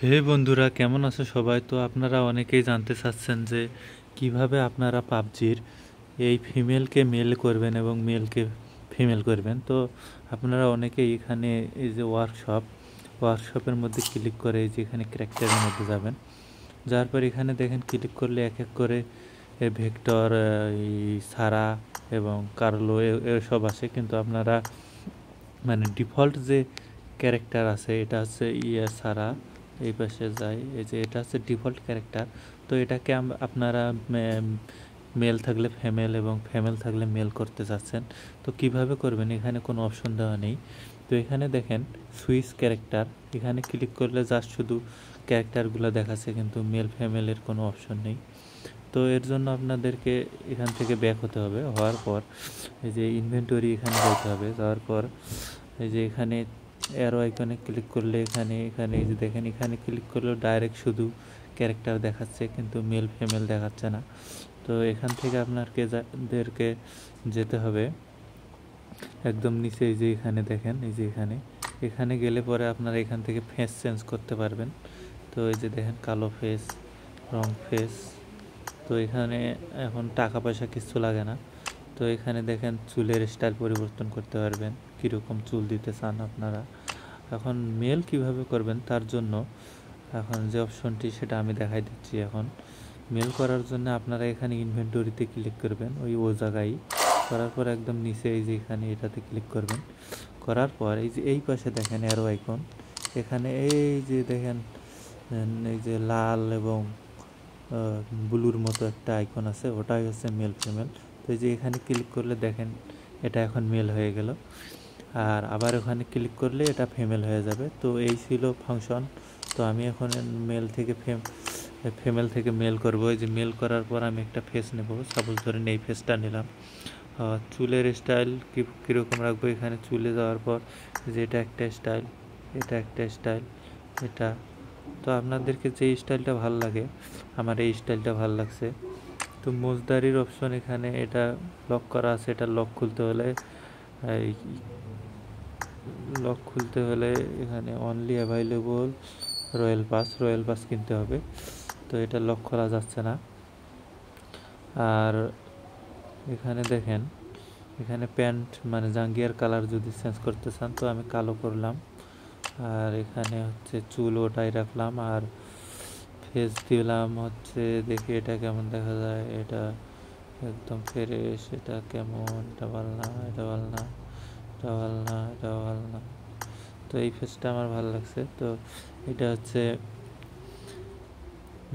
হে বন্ধুরা, কেমন আছো সবাই? তো আপনারা অনেকেই জানতে চাচ্ছেন যে কিভাবে আপনারা পাবজির এই ফিমেলকে মেল করবেন এবং মেলকে ফিমেল করবেন। তো আপনারা অনেকেই এখানে এই যে ওয়ার্কশপের মধ্যে ক্লিক করে এই যে এখানে ক্যারেক্টারের মধ্যে যাবেন। যাওয়ার পর এখানে দেখেন ক্লিক করলে এক এক করে ভেক্টর, এই সারা এবং কার্লো এসব আসে, কিন্তু আপনারা মানে ডিফল্ট যে ক্যারেক্টার আছে এটা হচ্ছে সারা। এই পাশে যায়, এই যে এটা হচ্ছে ডিফল্ট ক্যারেক্টার। তো এটাকে আপনারা মেল থাকলে ফিমেল এবং ফিমেল থাকলে মেল করতে চাচ্ছেন। তো কিভাবে করবেন, এখানে কোনো অপশন দেওয়া নেই। তো এখানে দেখেন সুইচ ক্যারেক্টার, এখানে ক্লিক করলে জাস্ট শুধু ক্যারেক্টারগুলো দেখাচ্ছে, কিন্তু মেল ফিমেলের কোনো অপশন নেই। তো এর জন্য আপনাদেরকে এখান থেকে ব্যাক হতে হবে। হওয়ার পর এই যে ইনভেন্টরি এখানে যেতে হবে। যাওয়ার পর এই যে এখানে অ্যারো আইকনে ক্লিক করলে এখানে এখানে এই যে দেখেন এখানে ক্লিক করলেও ডাইরেক্ট শুধু ক্যারেক্টার দেখাচ্ছে, কিন্তু মেল ফিমেল দেখাচ্ছে না। তো এখান থেকে আপনাদেরকে যেতে হবে একদম নিচে। এই যে এখানে দেখেন, এই যে এখানে এখানে গেলে পরে আপনারা এখান থেকে ফেস চেঞ্জ করতে পারবেন। তো এই যে দেখেন কালো ফেস, রং ফেস। তো এখানে এখন টাকা পয়সা কিছু লাগে না। তো এখানে দেখেন চুলের স্টাইল পরিবর্তন করতে পারবেন, কীরকম চুল দিতে চান আপনারা। এখন মেল কিভাবে করবেন তার জন্য এখন যে অপশনটি সেটা আমি দেখাই দিচ্ছি। এখন মেল করার জন্য আপনারা এখানে ইনভেন্টরিতে ক্লিক করবেন, ও জায়গায় করার পর একদম নিচে এই যে এখানে এটাতে ক্লিক করবেন। করার পর এই যে এই পাশে দেখেন অ্যারো আইকন, এখানে এই যে দেখেন এই যে লাল এবং ব্লুর মতো একটা আইকন আছে, ওটাই হচ্ছে মেল ফিমেল। তো এই যে এখানে ক্লিক করলে দেখেন এটা এখন মেল হয়ে গেল, আর আবার ওখানে ক্লিক করলে এটা ফিমেল হয়ে যাবে। তো এই ছিল ফাংশন। তো আমি এখন ফিমেল থেকে মেল করব। এই যে মেল করার পর আমি একটা ফেস নেব, সাপোজ ধরেন এই ফেসটা নিলাম। চুলের স্টাইল কীরকম রাখবো, এখানে চুলে যাওয়ার পর যে এটা একটা স্টাইল, এটা একটা স্টাইল, এটা। তো আপনাদেরকে যে স্টাইলটা ভালো লাগে, আমার এই স্টাইলটা ভালো লাগছে। তো মোজদারির অপশন এখানে এটা লক করা আছে, এটা লক খুলতে হলে এখানে অনলি অ্যাভাইলেবল রয়্যাল পাস কিনতে হবে। তো এটা লক করা যাচ্ছে না। আর এখানে দেখেন এখানে প্যান্ট মানে জাঙ্গিয়ার কালার যদি চেঞ্জ করতে চান, তো আমি কালো করলাম। আর এখানে হচ্ছে চুল ওটাই রাখলাম, আর ফেস দিলাম হচ্ছে, দেখি এটা কেমন দেখা যায়। এটা একদম ফ্রেশ, এটা কেমন, এটা ভালো না, এটা ভালো না, এটা ভালো না, এটা ভালো না। তো এই ফেসটা আমার ভালো লাগছে। তো এটা হচ্ছে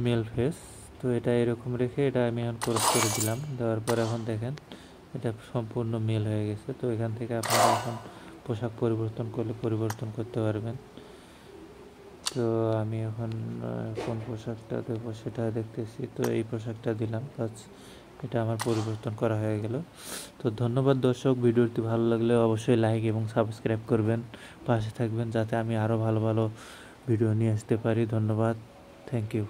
মেল ফেস। তো এটা এরকম রেখে এটা আমি এখন ক্রস করে দিলাম। দেওয়ার পর এখন দেখেন এটা সম্পূর্ণ মেল হয়ে গেছে। তো এখান থেকে আপনারা এখন পোশাক পরিবর্তন করলে পরিবর্তন করতে পারবেন। তো আমি এখন কোন পোশাকটা দেবো সেটা দেখতেছি। তো এই পোশাকটা দিলাম, বাস এটা আমার পরিবর্তন করা হয়ে গেল। তো ধন্যবাদ দর্শক, ভিডিওটি ভালো লাগলে অবশ্যই লাইক এবং সাবস্ক্রাইব করবেন, পাশে থাকবেন যাতে আমি আরও ভালো ভালো ভিডিও নিয়ে আসতে পারি। ধন্যবাদ, থ্যাংক ইউ।